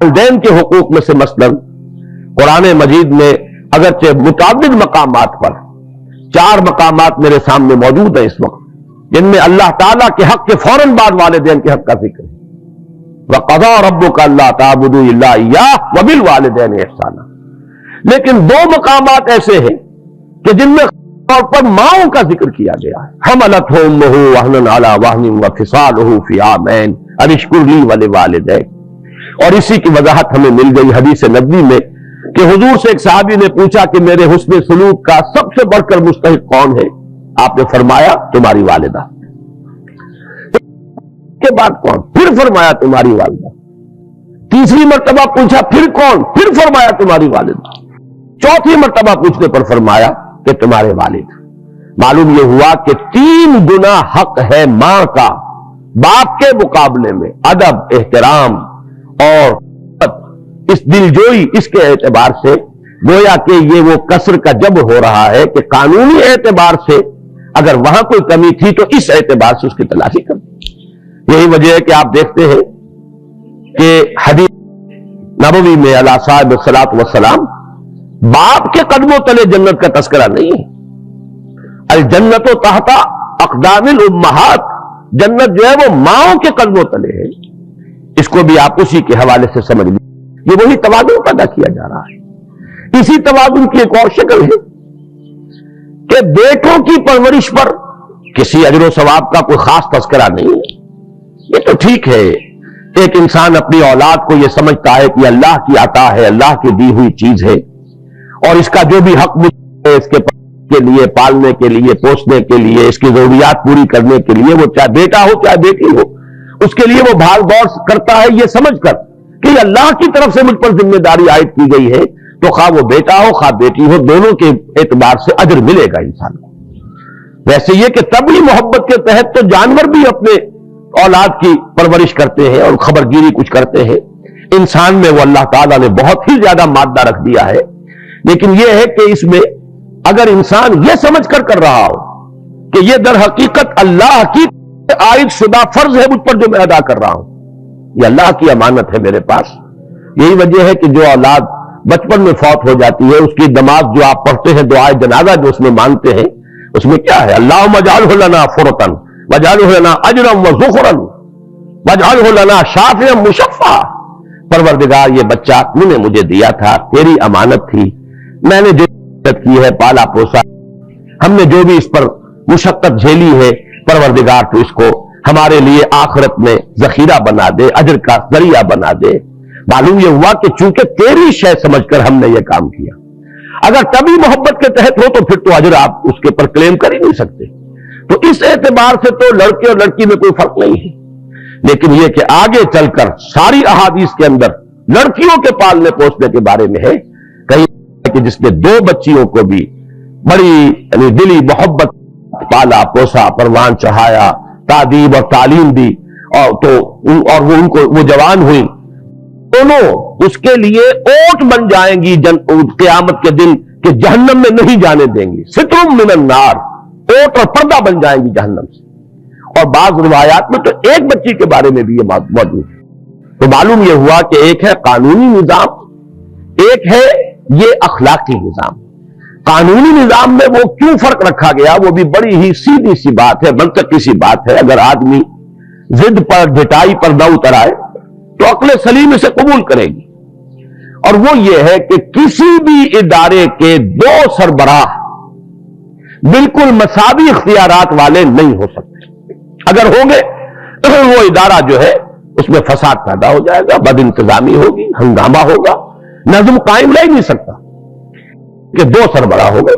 والدین کے حقوق میں سے مثلاً قرآن مجید میں اگرچہ متعدد مقامات پر 4 مقامات میرے سامنے موجود ہیں اس وقت جن میں اللہ تعالیٰ کے حق کے فوراً بعد والدین کے حق کا ذکر ہے. وَقَضَىٰ رَبُّكَ أَلَّا تَعْبُدُوا إِلَّا إِيَّاهُ وَبِالْوَالِدَيْنِ إِحْسَانًا. لیکن 2 مقامات ایسے ہیں کہ جن میں طور پر ماؤں کا ذکر کیا گیا ہے. حملتہ امہ وہنا علی وہن وفصالہ فی عامین ان اشکر لی ولوالدیک. اور اسی کی وضاحت ہمیں مل گئی حدیث نبوی میں کہ حضور سے ایک صحابی نے پوچھا کہ میرے حسن سلوک کا سب سے بڑھ کر مستحق کون ہے؟ آپ نے فرمایا تمہاری والدہ. کے بعد کون؟ پھر فرمایا تمہاری والدہ. تیسری مرتبہ پوچھا پھر کون؟ پھر فرمایا تمہاری والدہ. چوتھی مرتبہ پوچھنے پر فرمایا کہ تمہارے والد. معلوم یہ ہوا کہ 3 گنا حق ہے ماں کا باپ کے مقابلے میں. ادب، احترام اور اس دلجوئی، اس کے اعتبار سے گویا کہ یہ وہ کسر کا جب ہو رہا ہے کہ قانونی اعتبار سے اگر وہاں کوئی کمی تھی تو اس اعتبار سے اس کی تلافی کر. یہی وجہ ہے کہ آپ دیکھتے ہیں کہ حدیث نبوی میں علیہ صاحب الصلاۃ والسلام باپ کے قدموں تلے جنت کا تذکرہ نہیں ہے. الجنت تحت اقدام الامہات، جنت جو ہے وہ ماؤں کے قدموں تلے ہے. اس کو بھی آپ اسی کے حوالے سے سمجھ لیں. یہ وہی توازن پیدا کیا جا رہا ہے. اسی توازن کی ایک اور شکل ہے کہ بیٹوں کی پرورش پر کسی اجر و ثواب کا کوئی خاص تذکرہ نہیں ہے. یہ تو ٹھیک ہے، ایک انسان اپنی اولاد کو یہ سمجھتا ہے کہ اللہ کی عطا ہے، اللہ کی دی ہوئی چیز ہے، اور اس کا جو بھی حق ہے اس کے لیے پالنے کے لیے، پوسنے کے لیے، اس کی ضروریات پوری کرنے کے لیے، وہ چاہے بیٹا ہو چاہے بیٹی ہو، اس کے لیے وہ بھاگ دوڑ کرتا ہے یہ سمجھ کر کہ اللہ کی طرف سے مجھ پر ذمہ داری عائد کی گئی ہے، تو خواہ وہ بیٹا ہو خواہ بیٹی ہو، دونوں کے اعتبار سے اجر ملے گا انسان کو. ویسے یہ کہ طبعی محبت کے تحت تو جانور بھی اپنے اولاد کی پرورش کرتے ہیں اور خبرگیری کچھ کرتے ہیں. انسان میں وہ اللہ تعالیٰ نے بہت ہی زیادہ مادہ رکھ دیا ہے. لیکن یہ ہے کہ اس میں اگر انسان یہ سمجھ کر رہا ہو کہ یہ در حقیقت اللہ کی عائد شدہ فرض ہے مجھ پر جو میں ادا کر رہا ہوں، یہ اللہ کی امانت ہے میرے پاس. یہی وجہ ہے کہ جو اولاد بچپن میں فوت ہو جاتی ہے، اس کی دماد جو آپ پڑھتے ہیں دعائے جنازہ جو اس میں مانگتے ہیں، اس میں کیا ہے؟ اللہم اجعلہ لنا فرطا واجعلہ لنا اجرا وذخرا واجعلہ لنا شافعا مشفعا. پروردگار یہ بچہ تو نے مجھے دیا تھا، تیری امانت تھی، میں نے جو مشقت کی ہے پالا پوسا، ہم نے جو بھی اس پر مشقت جھیلی ہے، پروردگار تو اس کو ہمارے لیے آخرت میں ذخیرہ بنا دے، اجر کا ذریعہ بنا دے. معلوم یہ ہوا کہ چونکہ تیری شے سمجھ کر ہم نے یہ کام کیا. اگر کبھی محبت کے تحت ہو تو پھر تو اجر آپ اس کے پر کلیم کر ہی نہیں سکتے. تو اس اعتبار سے تو لڑکے اور لڑکی میں کوئی فرق نہیں ہے. لیکن یہ کہ آگے چل کر ساری احادیث کے اندر لڑکیوں کے پالنے پوسنے کے بارے میں ہے کہیں کہ جس نے 2 بچیوں کو بھی بڑی یعنی دلی محبت پالا پوسا، پروان چڑھایا، تعدیب اور تعلیم دی، اور وہ ان کو وہ جوان ہوئی، دونوں اس کے لیے اوٹ بن جائیں گی قیامت کے دن کہ جہنم میں نہیں جانے دیں گی. ستر من النار، اوٹ اور پردہ بن جائیں گی جہنم سے. اور بعض روایات میں تو ایک بچی کے بارے میں بھی یہ بات موجود ہے. تو معلوم یہ ہوا کہ ایک ہے قانونی نظام، ایک ہے یہ اخلاقی نظام. قانونی نظام میں وہ کیوں فرق رکھا گیا وہ بھی بڑی ہی سیدھی سی بات ہے، منطقی سی بات ہے. اگر آدمی ضد پر ڈٹائی پر نہ اتر آئے تو عقل سلیم اسے قبول کرے گی. اور وہ یہ ہے کہ کسی بھی ادارے کے 2 سربراہ بالکل مساوی اختیارات والے نہیں ہو سکتے. اگر ہوں گے تو وہ ادارہ جو ہے اس میں فساد پیدا ہو جائے گا، بد انتظامی ہوگی، ہنگامہ ہوگا، نظم قائم رہ نہیں سکتا کہ 2 سربراہ ہو گئے.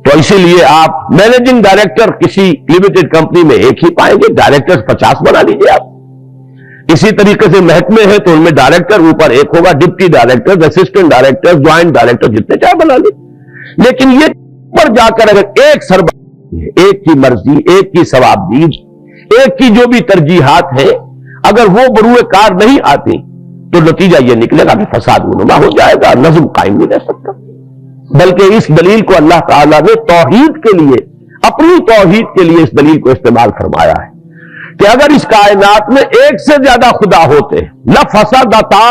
تو اسی لیے آپ مینیجنگ ڈائریکٹر کسی لمیٹڈ کمپنی میں ایک ہی پائیں گے، ڈائریکٹر 50 بنا لیجیے آپ. اسی طریقے سے محکمے ہیں تو ان میں ڈائریکٹر اوپر ایک ہوگا، deputy director, assistant director, joint director, جتنے چاہے بنا لیں. لیکن یہ پر جا کر اگر ایک سربراہ، ایک کی مرضی، ایک کی ثوابدید، ایک کی جو بھی ترجیحات ہیں، اگر وہ بروئے کار نہیں آتی تو نتیجہ یہ نکلے گا کہ فساد نما ہو جائے گا، نظم قائم نہیں رہ سکتا. بلکہ اس دلیل کو اللہ تعالیٰ نے توحید کے لیے، اپنی توحید کے لیے اس دلیل کو استعمال فرمایا ہے کہ اگر اس کائنات میں ایک سے زیادہ خدا ہوتے لفسدتا،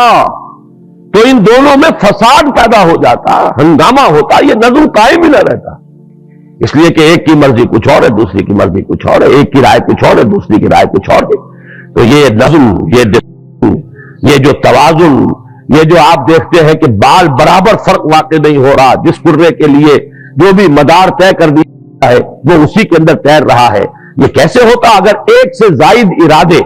تو ان دونوں میں فساد پیدا ہو جاتا، ہنگامہ ہوتا، یہ نظم قائم ہی نہ رہتا۔ اس لیے کہ ایک کی مرضی کچھ اور ہے، دوسری کی مرضی کچھ اور ہے، ایک کی رائے کچھ اور ہے، دوسری کی رائے کچھ اور ہے۔ تو یہ نظم، یہ جو توازن، یہ جو آپ دیکھتے ہیں کہ بال برابر فرق واقع نہیں ہو رہا، جس کرے کے لیے جو بھی مدار طے کر دیا ہے وہ اسی کے اندر تیر رہا ہے، یہ کیسے ہوتا؟ اگر ایک سے زائد ارادے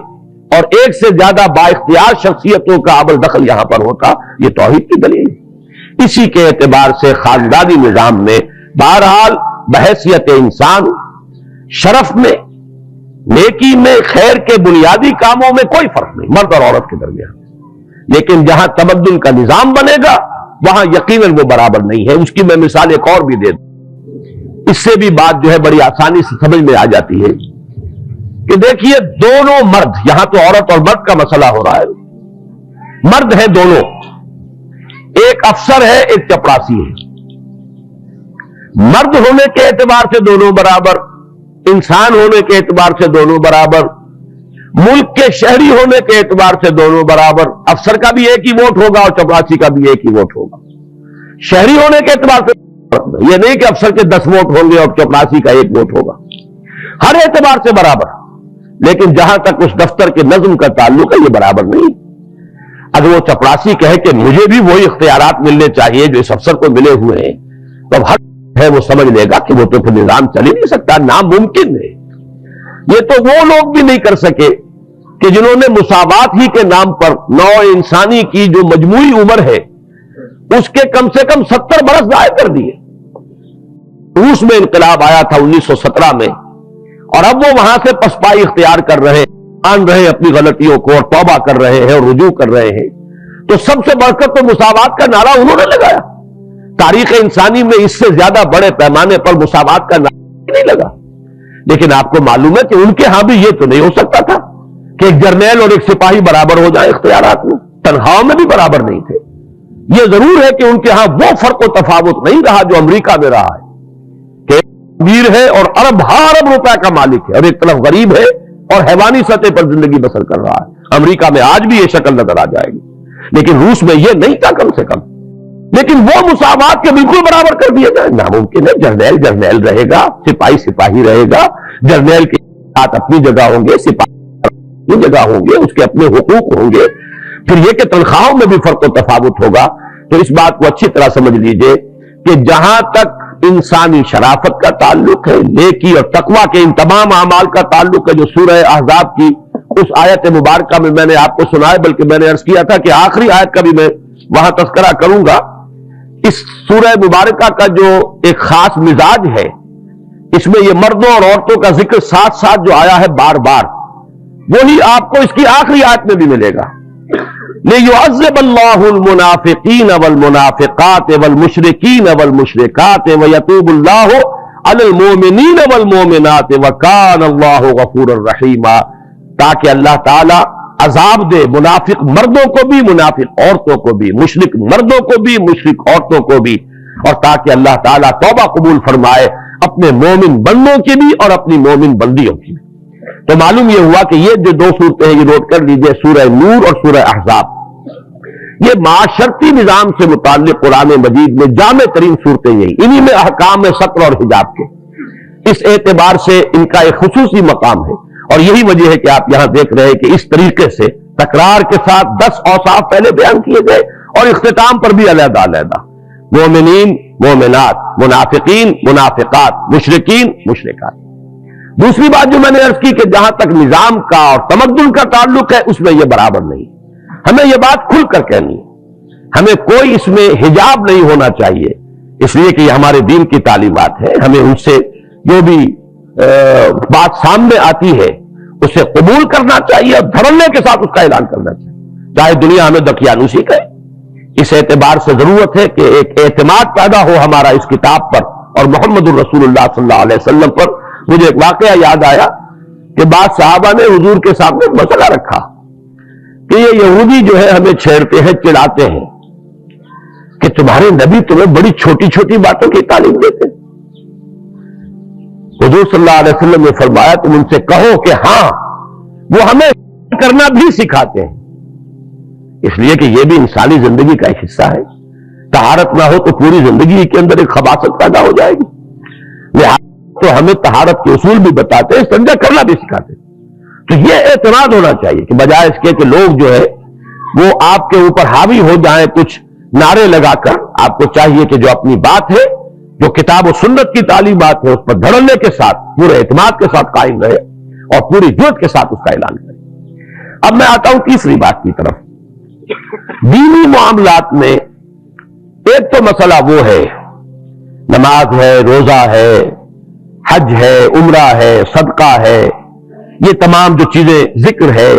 اور ایک سے زیادہ با اختیار شخصیتوں کا عمل دخل یہاں پر ہوتا، یہ توحید کی دلیل ہے۔ اسی کے اعتبار سے خاندانی نظام میں بہرحال بحیثیت انسان شرف میں، نیکی میں، خیر کے بنیادی کاموں میں کوئی فرق نہیں مرد اور عورت کے درمیان، لیکن جہاں تمدن کا نظام بنے گا وہاں یقیناً وہ برابر نہیں ہے۔ اس کی میں مثال ایک اور بھی دے دوں، اس سے بھی بات جو ہے بڑی آسانی سے سمجھ میں آ جاتی ہے کہ دیکھیے دونوں مرد، یہاں تو عورت اور مرد کا مسئلہ ہو رہا ہے، مرد ہیں دونوں، ایک افسر ہے ایک چپراسی ہے، مرد ہونے کے اعتبار سے دونوں برابر، انسان ہونے کے اعتبار سے دونوں برابر، ملک کے شہری ہونے کے اعتبار سے دونوں برابر، افسر کا بھی ایک ہی ووٹ ہوگا اور چپراسی کا بھی ایک ہی ووٹ ہوگا۔ شہری ہونے کے اعتبار سے یہ نہیں کہ افسر کے 10 ووٹ ہوں گے اور چپراسی کا ایک ووٹ ہوگا، ہر اعتبار سے برابر۔ لیکن جہاں تک اس دفتر کے نظم کا تعلق ہے یہ برابر نہیں۔ اگر وہ چپراسی کہے کہ مجھے بھی وہی اختیارات ملنے چاہیے جو اس افسر کو ملے ہوئے ہیں، تو ہر ہے وہ سمجھ لے گا کہ وہ تو پھر نظام چل ہی نہیں سکتا، ناممکن ہے۔ یہ تو وہ لوگ بھی نہیں کر سکے کہ جنہوں نے مساوات ہی کے نام پر نوع انسانی کی جو مجموعی عمر ہے اس کے کم سے کم 70 برس ضائع کر دیے۔ روس میں انقلاب آیا تھا 1917 میں، اور اب وہ وہاں سے پسپائی اختیار کر رہے ہیں، مان رہے ہیں اپنی غلطیوں کو اور توبہ کر رہے ہیں اور رجوع کر رہے ہیں، تو سب سے بڑھ کر تو مساوات کا نعرہ انہوں نے لگایا۔ تاریخ انسانی میں اس سے زیادہ بڑے پیمانے پر مساوات کا نعرہ نہیں لگا۔ لیکن آپ کو معلوم ہے کہ ان کے ہاں بھی یہ تو نہیں ہو سکتا تھا کہ ایک جرنیل اور ایک سپاہی برابر ہو جائے اختیارات میں، تنخواہوں میں بھی برابر نہیں تھے۔ یہ ضرور ہے کہ ان کے ہاں وہ فرق و تفاوت نہیں رہا جو امریکہ میں رہا ہے کہ امیر ہے اور ارب روپے کا مالک ہے، اور ایک طرف غریب ہے اور حیوانی سطح پر زندگی بسر کر رہا ہے۔ امریکہ میں آج بھی یہ شکل نظر آ جائے گی، لیکن روس میں یہ نہیں تھا کم سے کم۔ لیکن وہ مساوات کے بالکل برابر کر دیا جائے ناممکن ہے۔ جرنیل جرنیل رہے گا، سپاہی سپاہی رہے گا، جرنیل کے ساتھ اپنی جگہ ہوں گے، سپاہی اپنی جگہ ہوں گے، اس کے اپنے حقوق ہوں گے۔ پھر یہ کہ تنخواہوں میں بھی فرق و تفاوت ہوگا۔ تو اس بات کو اچھی طرح سمجھ لیجئے کہ جہاں تک انسانی شرافت کا تعلق ہے، نیکی اور تقوی کے ان تمام اعمال کا تعلق ہے جو سورہ احزاب کی اس آیت مبارکہ میں نے آپ کو سنایا، بلکہ میں نے عرض کیا تھا کہ آخری آیت کا بھی میں وہاں تذکرہ کروں گا۔ اس سورہ مبارکہ کا جو ایک خاص مزاج ہے، اس میں یہ مردوں اور عورتوں کا ذکر ساتھ ساتھ جو آیا ہے بار بار، وہی آپ کو اس کی آخری آیت میں بھی ملے گا۔ لِيُعَذِّبَ اللَّهُ الْمُنَافِقِينَ وَالْمُنَافِقَاتِ وَالْمُشْرِكِينَ وَالْمُشْرِكَاتِ وَيَتُوبُ اللَّهُ عَلَى الْمُؤْمِنِينَ وَالْمُؤْمِنَاتِ وَكَانَ اللَّهُ غَفُورًا رَحِيمًا، تاکہ اللہ تعالی عذاب دے منافق مردوں کو بھی، منافق عورتوں کو بھی، مشرک مردوں کو بھی، مشرک عورتوں کو بھی، اور تاکہ اللہ تعالیٰ توبہ قبول فرمائے اپنے مومن بندوں کی بھی اور اپنی مومن بندیوں کی بھی۔ تو معلوم یہ ہوا کہ یہ جو دو صورتیں ہیں یہ نوٹ کر لیجئے، سورہ نور اور سورہ احزاب، یہ معاشرتی نظام سے متعلق قرآن مجید میں جامع ترین صورتیں یہی، انہی میں احکام ستر اور حجاب کے، اس اعتبار سے ان کا ایک خصوصی مقام ہے۔ اور یہی وجہ ہے کہ آپ یہاں دیکھ رہے ہیں کہ اس طریقے سے تکرار کے ساتھ 10 اوصاف پہلے بیان کیے گئے اور اختتام پر بھی علیحدہ علیحدہ، مومنین، مومنات، منافقین، منافقات، مشرکین، مشرکات۔ دوسری بات جو میں نے عرض کی کہ جہاں تک نظام کا اور تمدن کا تعلق ہے اس میں یہ برابر نہیں، ہمیں یہ بات کھل کر کہنی ہے، ہمیں کوئی اس میں حجاب نہیں ہونا چاہیے، اس لیے کہ یہ ہمارے دین کی تعلیمات ہے، ہمیں ان سے جو بھی بات سامنے آتی ہے اسے قبول کرنا چاہیے اور دھڑلے کے ساتھ اس کا اعلان کرنا چاہیے، چاہے دنیا ہمیں دقیانوسی کہے۔ اس اعتبار سے ضرورت ہے کہ ایک اعتماد پیدا ہو ہمارا اس کتاب پر اور محمد الرسول اللہ صلی اللہ علیہ وسلم پر۔ مجھے ایک واقعہ یاد آیا کہ بعض صحابہ نے حضور کے سامنے ایک مسئلہ رکھا کہ یہ یہودی جو ہے ہمیں چھیڑتے ہیں، چڑھاتے ہیں کہ تمہارے نبی تمہیں بڑی چھوٹی چھوٹی باتوں کی تعلیم دیتے ہیں۔ حضور صلی اللہ علیہ وسلم نے فرمایا تم ان سے کہو کہ ہاں وہ ہمیں کرنا بھی سکھاتے ہیں، اس لیے کہ یہ بھی انسانی زندگی کا ایک حصہ ہے۔ طہارت نہ ہو تو پوری زندگی کے اندر ایک خباثت پیدا ہو جائے گی، لہٰذا تو ہمیں طہارت کے اصول بھی بتاتے ہیں، استنجا کرنا بھی سکھاتے ہیں۔ تو یہ اعتماد ہونا چاہیے کہ بجائے اس کے کہ لوگ جو ہے وہ آپ کے اوپر حاوی ہو جائیں کچھ نعرے لگا کر، آپ کو چاہیے کہ جو اپنی بات ہے، جو کتاب و سنت کی تعلیمات ہے، اس پر دھڑلے کے ساتھ، پورے اعتماد کے ساتھ قائم رہے اور پوری جرأت کے ساتھ اس کا اعلان کرے۔ اب میں آتا ہوں تیسری بات کی طرف۔ دینی معاملات میں ایک تو مسئلہ وہ ہے، نماز ہے، روزہ ہے، حج ہے، عمرہ ہے، صدقہ ہے، یہ تمام جو چیزیں ذکر ہے،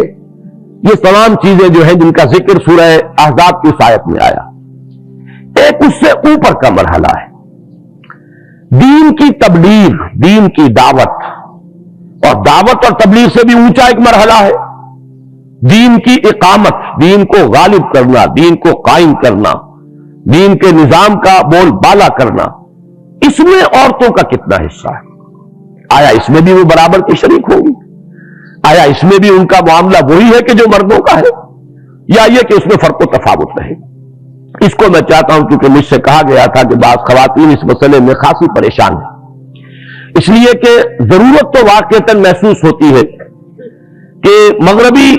یہ تمام چیزیں جو ہیں جن کا ذکر سورہ احزاب کی اس آیت میں آیا۔ ایک اس سے اوپر کا مرحلہ ہے دین کی تبلیغ، دین کی دعوت، اور دعوت اور تبلیغ سے بھی اونچا ایک مرحلہ ہے دین کی اقامت، دین کو غالب کرنا، دین کو قائم کرنا، دین کے نظام کا بول بالا کرنا۔ اس میں عورتوں کا کتنا حصہ ہے؟ آیا اس میں بھی وہ برابر کی شریک ہوگی؟ آیا اس میں بھی ان کا معاملہ وہی ہے کہ جو مردوں کا ہے، یا یہ کہ اس میں فرق و تفاوت رہے؟ اس کو میں چاہتا ہوں، کیونکہ مجھ سے کہا گیا تھا کہ بعض خواتین اس مسئلے میں خاصی پریشان ہیں، اس لیے کہ ضرورت تو واقعتاً محسوس ہوتی ہے کہ مغربی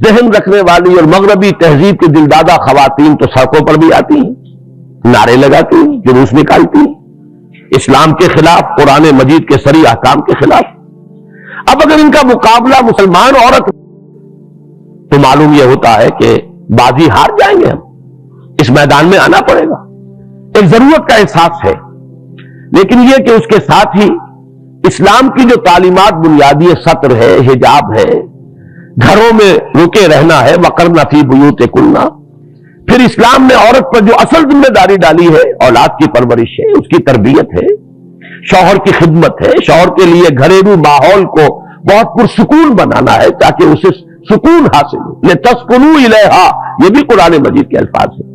ذہن رکھنے والی اور مغربی تہذیب کی دلدادہ خواتین تو سڑکوں پر بھی آتی ہیں، نعرے لگاتی ہیں، جلوس نکالتی ہیں، اسلام کے خلاف، قرآن مجید کے صریح احکام کے خلاف۔ اب اگر ان کا مقابلہ مسلمان عورت تو معلوم یہ ہوتا ہے کہ بازی ہار جائیں گے، ہم اس میدان میں آنا پڑے گا۔ ایک ضرورت کا احساس ہے، لیکن یہ کہ اس کے ساتھ ہی اسلام کی جو تعلیمات بنیادی سطر ہے، حجاب ہے، گھروں میں رکے رہنا ہے، وقرن فی بیوتکن، پھر اسلام نے عورت پر جو اصل ذمہ داری ڈالی ہے، اولاد کی پرورش ہے، اس کی تربیت ہے، شوہر کی خدمت ہے، شوہر کے لیے گھریلو ماحول کو بہت پرسکون بنانا ہے تاکہ اسے سکون حاصل ہو، لِتَسْكُنُوا إِلَيْهَا، یہ بھی قرآن مجید کے الفاظ ہیں۔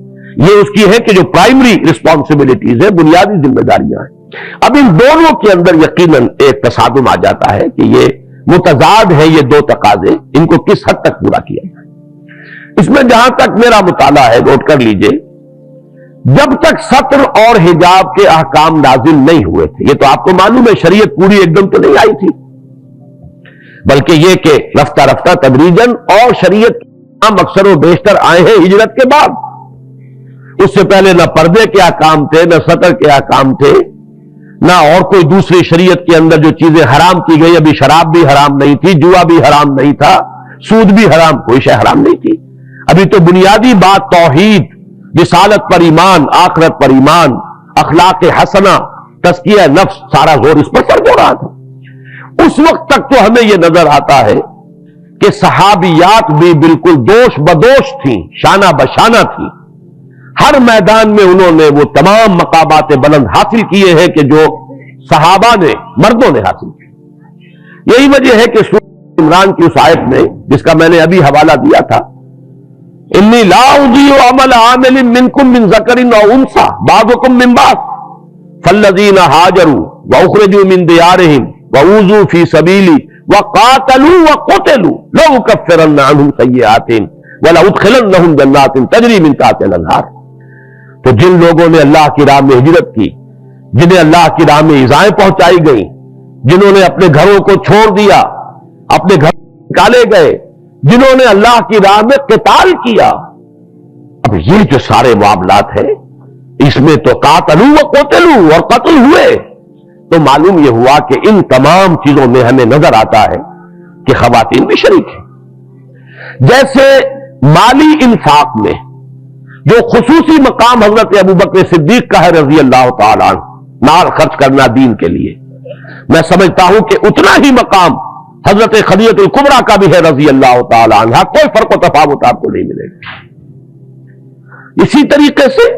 یہ اس کی ہے کہ جو پرائمری رسپانسبلٹیز ہیں، بنیادی ذمہ داریاں ہیں۔ اب ان دونوں کے اندر یقیناً ایک تصادم آ جاتا ہے کہ یہ متضاد ہے، یہ دو تقاضے، ان کو کس حد تک پورا کیا جائے۔ اس میں جہاں تک میرا مطالعہ ہے، نوٹ کر لیجئے، جب تک سطر اور حجاب کے احکام نازل نہیں ہوئے تھے، یہ تو آپ کو معلوم ہے شریعت پوری ایک دم تو نہیں آئی تھی، بلکہ یہ کہ رفتہ رفتہ تدریجاً، اور شریعت کے احکام اکثر و بیشتر آئے ہیں ہجرت کے بعد۔ اس سے پہلے نہ پردے کے احکام تھے، نہ سطر کے احکام تھے، نہ اور کوئی دوسری شریعت کے اندر جو چیزیں حرام کی گئی، ابھی شراب بھی حرام نہیں تھی، جوا بھی حرام نہیں تھا، سود بھی حرام، کوئی شے حرام نہیں تھی۔ ابھی تو بنیادی بات توحید، رسالت پر ایمان، آخرت پر ایمان، اخلاق حسنہ، تزکیہ نفس، سارا زور اس پر سر ہو رہا تھا۔ اس وقت تک تو ہمیں یہ نظر آتا ہے کہ صحابیات بھی بالکل دوش بدوش تھیں، شانہ بشانہ تھیں، ہر میدان میں انہوں نے وہ تمام مقامات بلند حاصل کیے ہیں کہ جو صحابہ نے، مردوں نے حاصل کیے۔ یہی وجہ ہے کہ سورہ عمران کی اس آیت میں، جس کا میں نے ابھی حوالہ دیا تھا، انی لا اضیع عمل عامل منکم من ذکر او انثى بعضکم من بعض فالذین هاجروا واخرجوا من دیارهم واوذوا فی سبیلی وقاتلوا وقتلوا لأکفرن عنهم سیئاتهم ولأدخلنهم جنات تجری من تحتها الانہار۔ تو جن لوگوں نے اللہ کی راہ میں ہجرت کی، جنہیں اللہ کی راہ میں ایذائیں پہنچائی گئیں، جنہوں نے اپنے گھروں کو چھوڑ دیا، اپنے گھر نکالے گئے، جنہوں نے اللہ کی راہ میں قتال کیا، اب یہ جو سارے معاملات ہیں، اس میں تو قاتلوا وقتلوا، اور قتل ہوئے، تو معلوم یہ ہوا کہ ان تمام چیزوں میں ہمیں نظر آتا ہے کہ خواتین بھی شریک ہیں۔ جیسے مالی انفاق میں جو خصوصی مقام حضرت ابوبکر صدیق کا ہے رضی اللہ تعالیٰ عنہ، مال خرچ کرنا دین کے لیے، میں سمجھتا ہوں کہ اتنا ہی مقام حضرت خدیجہ الکبریٰ کا بھی ہے رضی اللہ تعالیٰ عنہ، کوئی فرق و تفاوت آپ کو نہیں ملے گا۔ اسی طریقے سے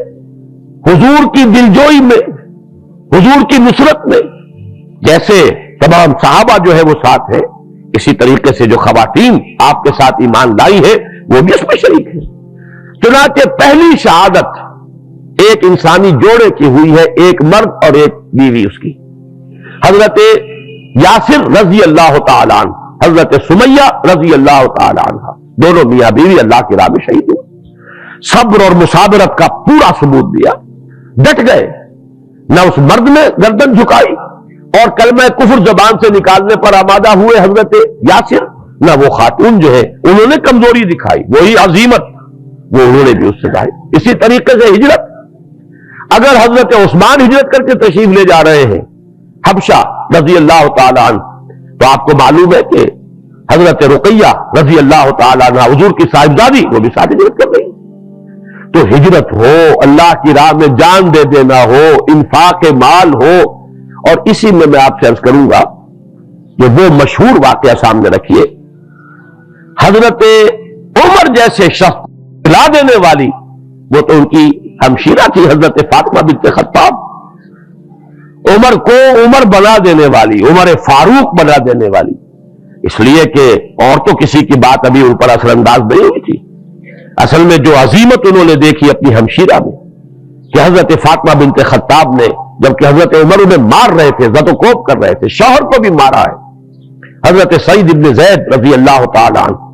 حضور کی دلجوئی میں، حضور کی نصرت میں، جیسے تمام صحابہ جو ہے وہ ساتھ ہیں، اسی طریقے سے جو خواتین آپ کے ساتھ ایمان لائی ہے وہ بھی اس میں شریک ہیں۔ چنانچہ پہلی شہادت ایک انسانی جوڑے کی ہوئی ہے، ایک مرد اور ایک بیوی اس کی، حضرت یاسر رضی اللہ تعالیٰ عنہ، حضرت سمیہ رضی اللہ تعالی عنہ، دونوں میاں بیوی اللہ کی راہ میں شہید ہوئے، صبر اور مصابرت کا پورا ثبوت دیا، ڈٹ گئے، نہ اس مرد نے گردن جھکائی اور کلمہ کفر زبان سے نکالنے پر آمادہ ہوئے حضرت یاسر، نہ وہ خاتون جو ہے انہوں نے کمزوری دکھائی، وہی عظیمت وہ انہوں نے بھی اس سے ظاہر۔ اسی طریقے سے ہجرت، اگر حضرت عثمان ہجرت کر کے تشریف لے جا رہے ہیں حبشہ رضی اللہ تعالی عنہ، تو آپ کو معلوم ہے کہ حضرت رقیہ رضی اللہ تعالی عنہ حضور کی صاحبزادی وہ بھی ساتھ ہجرت کر رہی۔ تو ہجرت ہو، اللہ کی راہ میں جان دے دینا ہو، انفاق مال ہو، اور اسی میں آپ سے عرض کروں گا کہ وہ مشہور واقعہ سامنے رکھیے، حضرت عمر جیسے شخص لا دینے والی، وہ تو ان کی ہمشیرہ تھی حضرت فاطمہ بنت خطاب، عمر کو عمر بنا دینے والی، عمر فاروق بنا دینے والی، اس لیے کہ اور تو کسی کی بات ابھی ان پر اثر انداز نہیں ہوئی تھی۔ اصل میں جو عظیمت انہوں نے دیکھی اپنی ہمشیرہ میں کہ حضرت فاطمہ بنت خطاب نے، جبکہ حضرت عمر انہیں مار رہے تھے، زد و کوب کر رہے تھے، شوہر کو بھی مارا ہے حضرت سعید ابن زید رضی اللہ تعالی عنہ،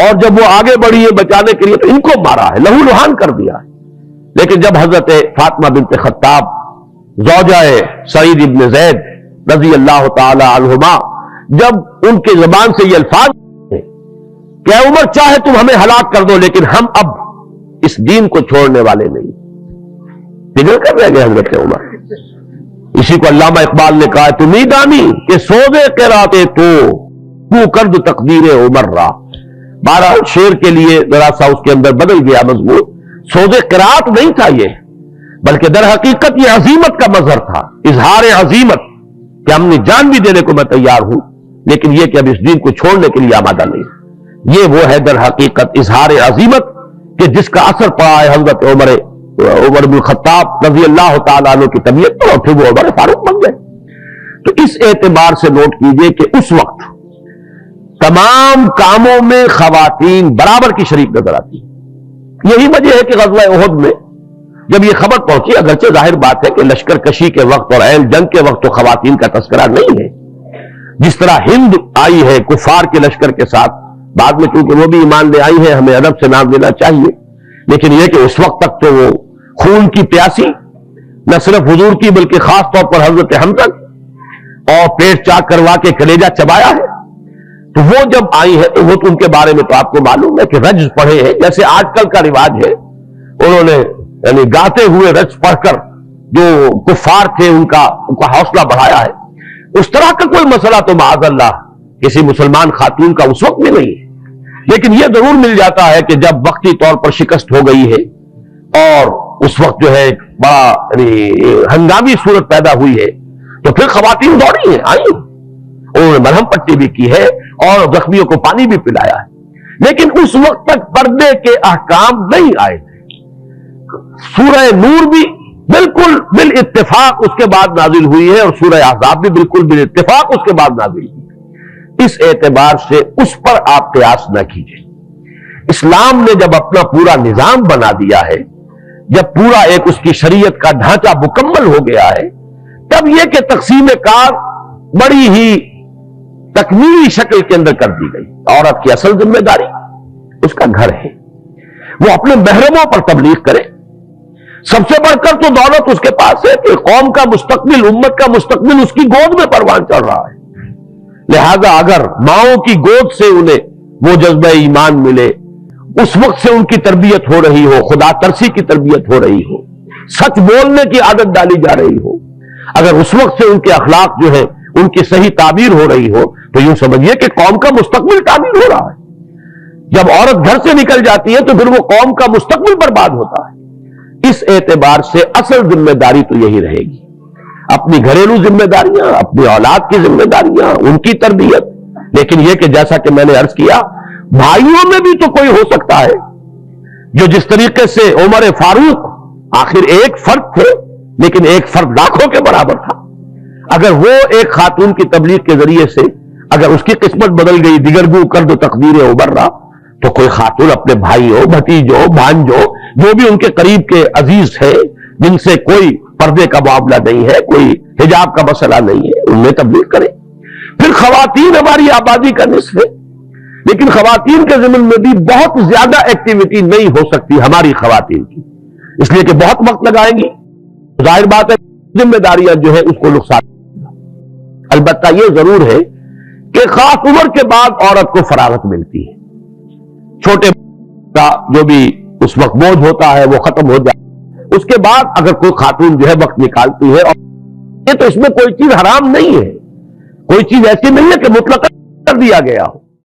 اور جب وہ آگے بڑھی ہے بچانے کے لیے تو ان کو مارا ہے، لہو لہان کر دیا ہے۔ لیکن جب حضرت فاطمہ بنت خطاب زوجہ سعید ابن زید رضی اللہ تعالی عنہما، جب ان کے زبان سے یہ الفاظ کہ اے عمر چاہے تم ہمیں ہلاک کر دو لیکن ہم اب اس دین کو چھوڑنے والے نہیں، فکر کر رہے گئے حضرت عمر۔ اسی کو علامہ اقبال نے کہا تم ہی دانی کہ سوزے قراتے تو کرد تقدیر عمر را، بہرحال شعر کے لیے ذرا سا اس کے اندر بدل گیا مضمون، سوزے قرات نہیں تھا یہ، بلکہ در حقیقت یہ عظیمت کا مظہر تھا، اظہار عظیمت کہ ہم نے جان بھی دینے کو میں تیار ہوں لیکن یہ کہ اب اس دین کو چھوڑنے کے لیے آمادہ نہیں۔ یہ وہ ہے در حقیقت اظہار عظیمت کہ جس کا اثر پڑا ہے حضرت عمر بن الخطاب رضی اللہ تعالیٰ عنہ کی طبیعت پر، اور پھر وہ عمر فاروق بن گئے۔ تو اس اعتبار سے نوٹ کیجئے کہ اس وقت تمام کاموں میں خواتین برابر کی شریک نظر آتی۔ یہی وجہ ہے کہ غزوہ احد میں جب یہ خبر پہنچی، اگرچہ ظاہر بات ہے کہ لشکر کشی کے وقت اور عین جنگ کے وقت تو خواتین کا تذکرہ نہیں ہے، جس طرح ہند آئی ہے کفار کے لشکر کے ساتھ، بعد میں چونکہ وہ بھی ایمان لے آئی ہے، ہمیں ادب سے نام دینا چاہیے، لیکن یہ کہ اس وقت تک تو وہ خون کی پیاسی نہ صرف حضور کی بلکہ خاص طور پر حضرت حمزہ اور پیٹ چاک کروا کے کلیجہ چبایا ہے۔ تو وہ جب آئی ہے تو وہ تو ان کے بارے میں تو آپ کو معلوم ہے کہ رجز پڑھے ہیں، جیسے آج کل کا رواج ہے، انہوں نے یعنی گاتے ہوئے رجز پڑھ کر جو کفار تھے ان کا حوصلہ بڑھایا ہے، اس طرح کا کوئی مسئلہ تو معاذ اللہ کسی مسلمان خاتون کا اس وقت بھی نہیں ہے۔ لیکن یہ ضرور مل جاتا ہے کہ جب وقتی طور پر شکست ہو گئی ہے اور اس وقت جو ہے ایک بڑا یعنی ہنگامی صورت پیدا ہوئی ہے تو پھر خواتین دوڑی ہیں، آئی، انہوں نے مرہم پٹی بھی کی ہے اور زخمیوں کو پانی بھی پلایا ہے، لیکن اس وقت تک پردے کے احکام نہیں آئے تھے۔ سورہ نور بھی بالکل بالاتفاق اس کے بعد نازل ہوئی ہے اور سورہ احزاب بھی بالکل بالاتفاق اس کے بعد نازل ہوئی ہے۔ اس اعتبار سے اس پر آپ قیاس نہ کیجیے۔ اسلام نے جب اپنا پورا نظام بنا دیا ہے، جب پورا ایک اس کی شریعت کا ڈھانچہ مکمل ہو گیا ہے، تب یہ کہ تقسیم کار بڑی ہی تکمیلی شکل کے اندر کر دی گئی۔ عورت کی اصل ذمہ داری اس کا گھر ہے، وہ اپنے محرموں پر تبلیغ کرے۔ سب سے بڑھ کر تو دولت اس کے پاس ہے کہ قوم کا مستقبل، امت کا مستقبل اس کی گود میں پروان چڑھ رہا ہے، لہذا اگر ماؤں کی گود سے انہیں وہ جذبہ ایمان ملے، اس وقت سے ان کی تربیت ہو رہی ہو، خدا ترسی کی تربیت ہو رہی ہو، سچ بولنے کی عادت ڈالی جا رہی ہو، اگر اس وقت سے ان کے اخلاق جو ہے ان کی صحیح تعبیر ہو رہی ہو، تو یوں سمجھیے کہ قوم کا مستقبل تعبیر ہو رہا ہے۔ جب عورت گھر سے نکل جاتی ہے تو پھر وہ قوم کا مستقبل برباد ہوتا ہے۔ اس اعتبار سے اصل ذمہ داری تو یہی رہے گی، اپنی گھریلو ذمہ داریاں، اپنی اولاد کی ذمہ داریاں، ان کی تربیت۔ لیکن یہ کہ جیسا کہ میں نے عرض کیا، بھائیوں میں بھی تو کوئی ہو سکتا ہے جو جس طریقے سے عمر فاروق آخر ایک فرد تھے لیکن ایک فرد لاکھوں کے برابر تھا، اگر وہ ایک خاتون کی تبلیغ کے ذریعے سے اگر اس کی قسمت بدل گئی، دیگرگو کرد تقدیر عمر را، تو کوئی خاتون اپنے بھائیوں، بھتیجوں، بھانجوں، جو بھی ان کے قریب کے عزیز ہے جن سے کوئی پردے کا معاملہ نہیں ہے، کوئی حجاب کا مسئلہ نہیں ہے، ان میں تبلیغ کرے۔ پھر خواتین ہماری آبادی کا نصف ہے، لیکن خواتین کے ضمن میں بھی بہت زیادہ ایکٹیویٹی نہیں ہو سکتی ہماری خواتین کی، اس لیے کہ بہت وقت لگائیں گی، ظاہر بات ہے ذمہ داریاں جو ہے اس کو نقصان۔ البتہ یہ ضرور ہے کہ خاص عمر کے بعد عورت کو فراغت ملتی ہے، چھوٹے کا جو بھی اس وقت بوجھ ہوتا ہے وہ ختم ہو جائے، اس کے بعد اگر کوئی خاتون جو ہے وقت نکالتی ہے، اور یہ تو اس میں کوئی چیز حرام نہیں ہے، کوئی چیز ایسی نہیں ہے کہ مطلق کر دیا گیا ہو،